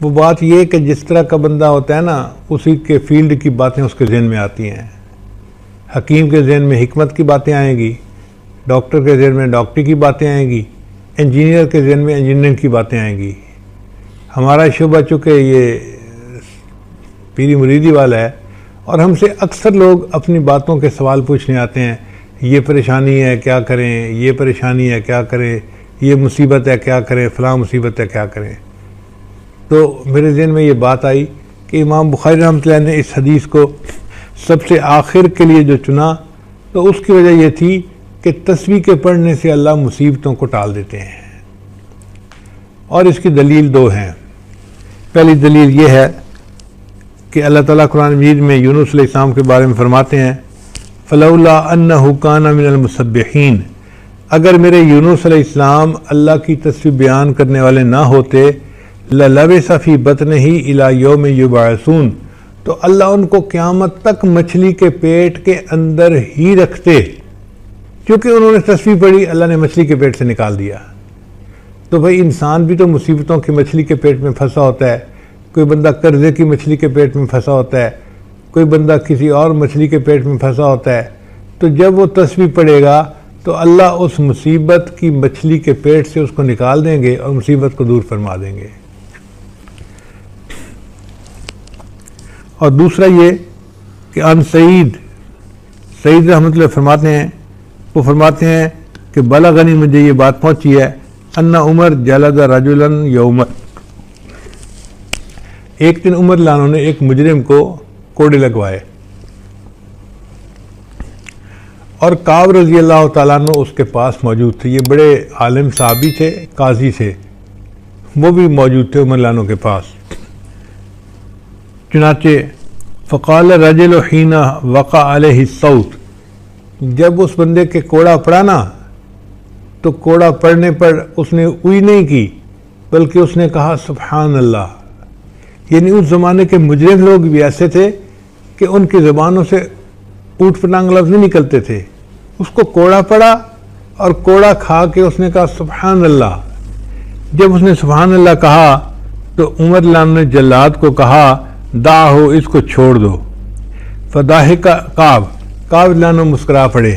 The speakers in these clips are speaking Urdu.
وہ بات یہ کہ جس طرح کا بندہ ہوتا ہے نا، اسی کے فیلڈ کی باتیں اس کے ذہن میں آتی ہیں۔ حکیم کے ذہن میں حکمت کی باتیں آئیں گی، ڈاکٹر کے ذہن میں ڈاکٹری کی باتیں آئیں گی، انجینئر کے ذہن میں انجینئرنگ کی باتیں آئیں گی۔ ہمارا شعبہ چونکہ یہ پیری مریدی والا ہے، اور ہم سے اکثر لوگ اپنی باتوں کے سوال پوچھنے آتے ہیں، یہ پریشانی ہے کیا کریں، یہ پریشانی ہے کیا کریں، یہ مصیبت ہے کیا کریں، فلاں مصیبت ہے کیا کریں۔ تو میرے ذہن میں یہ بات آئی کہ امام بخاری رحمۃ اللہ نے اس حدیث کو سب سے آخر کے لیے جو چنا، تو اس کی وجہ یہ تھی کہ تسبیح کے پڑھنے سے اللہ مصیبتوں کو ٹال دیتے ہیں، اور اس کی دلیل دو ہیں۔ پہلی دلیل یہ ہے کہ اللہ تعالیٰ قرآن مجید میں یونس علیہ السلام کے بارے میں فرماتے ہیں، فَلَوْلَا أَنَّهُ كَانَ مِنَ الْمُسَبِّحِينَ، اگر میرے یونس علیہ السلام اللہ کی تسبیح بیان کرنے والے نہ ہوتے، لَلَبِثَ فِي بَطْنِهِ إِلَى يَوْمِ يُبْعَثُونَ، تو اللہ ان کو قیامت تک مچھلی کے پیٹ کے اندر ہی رکھتے، کیونکہ انہوں نے تسبیح پڑھی، اللہ نے مچھلی کے پیٹ سے نکال دیا۔ تو بھائی انسان بھی تو مصیبتوں کی مچھلی کے پیٹ میں پھنسا ہوتا ہے، کوئی بندہ قرضے کی مچھلی کے پیٹ میں پھنسا ہوتا ہے، کوئی بندہ کسی اور مچھلی کے پیٹ میں پھنسا ہوتا ہے۔ تو جب وہ تسبیح پڑھے گا تو اللہ اس مصیبت کی مچھلی کے پیٹ سے اس کو نکال دیں گے اور مصیبت کو دور فرما دیں گے۔ اور دوسرا یہ کہ ان سعید رحمۃ اللہ فرماتے ہیں کہ بلغنی، مجھے یہ بات پہنچی ہے، ان عمر جلد رجلا یوم، ایک دن عمر لانوں نے ایک مجرم کو کوڑے لگوائے، اور کعب رضی اللہ تعالیٰ عنہ اس کے پاس موجود تھے۔ یہ بڑے عالم صحابی تھے، قاضی تھے، وہ بھی موجود تھے عمر لانوں کے پاس۔ چنانچہ فقال الرجل حین وقع علیہ الصوت، جب اس بندے کے کوڑا پڑا نا، تو کوڑا پڑنے پر اس نے اوئی نہیں کی، بلکہ اس نے کہا سبحان اللہ۔ یعنی اس زمانے کے مجرم لوگ بھی ایسے تھے کہ ان کی زبانوں سے اوٹ پٹانگ لفظ نہیں نکلتے تھے۔ اس کو کوڑا پڑا اور کوڑا کھا کے اس نے کہا سبحان اللہ۔ جب اس نے سبحان اللہ کہا تو عمر لان نے جلاد کو کہا دعہو، اس کو چھوڑ دو۔ فضاحک کعب لانو مسکرا پڑے۔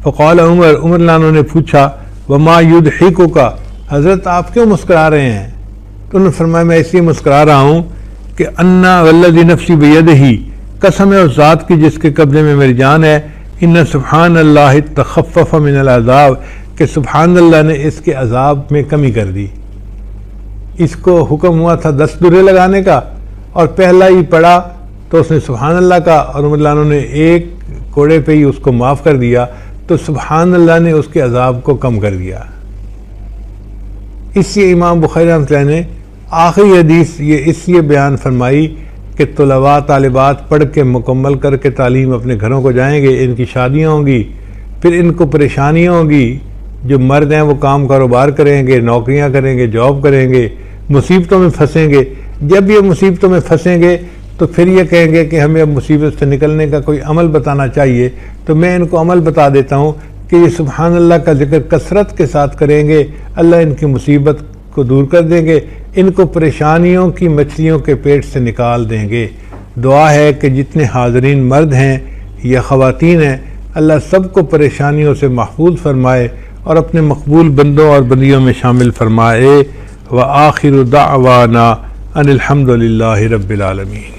فقال عمر لانو نے پوچھا وما یضحکک، حضرت آپ کیوں مسکرا رہے ہیں؟ تو انہوں نے فرمایا میں اس لیے مسکرا رہا ہوں کہ انا والذی نفسی بیدہ، قسم ہے اس ذات کی جس کے قبضے میں میری جان ہے، ان سبحان اللہ تخفف من العذاب، کہ سبحان اللہ نے اس کے عذاب میں کمی کر دی۔ اس کو حکم ہوا تھا 10 درے لگانے کا، اور پہلا ہی پڑا تو اس نے سبحان اللہ کا، اور عمر لانو نے ایک کوڑے پہ ہی اس کو معاف کر دیا، تو سبحان اللہ نے اس کے عذاب کو کم کر دیا۔ اس لیے امام بخاری رحمۃ اللہ نے آخری حدیث یہ اس لیے بیان فرمائی کہ طلباء طالبات پڑھ کے مکمل کر کے تعلیم اپنے گھروں کو جائیں گے، ان کی شادیاں ہوں گی، پھر ان کو پریشانیاں ہوں گی، جو مرد ہیں وہ کام کاروبار کریں گے، نوکریاں کریں گے، جاب کریں گے، مصیبتوں میں پھنسیں گے۔ جب یہ مصیبتوں میں پھنسیں گے تو پھر یہ کہیں گے کہ ہمیں اب مصیبت سے نکلنے کا کوئی عمل بتانا چاہیے، تو میں ان کو عمل بتا دیتا ہوں کہ یہ سبحان اللہ کا ذکر کثرت کے ساتھ کریں گے، اللہ ان کی مصیبت کو دور کر دیں گے، ان کو پریشانیوں کی مچھلیوں کے پیٹ سے نکال دیں گے۔ دعا ہے کہ جتنے حاضرین مرد ہیں یا خواتین ہیں، اللہ سب کو پریشانیوں سے محفوظ فرمائے اور اپنے مقبول بندوں اور بندیوں میں شامل فرمائے۔ وآخر دعوانا ان الحمد للہ رب العالمین۔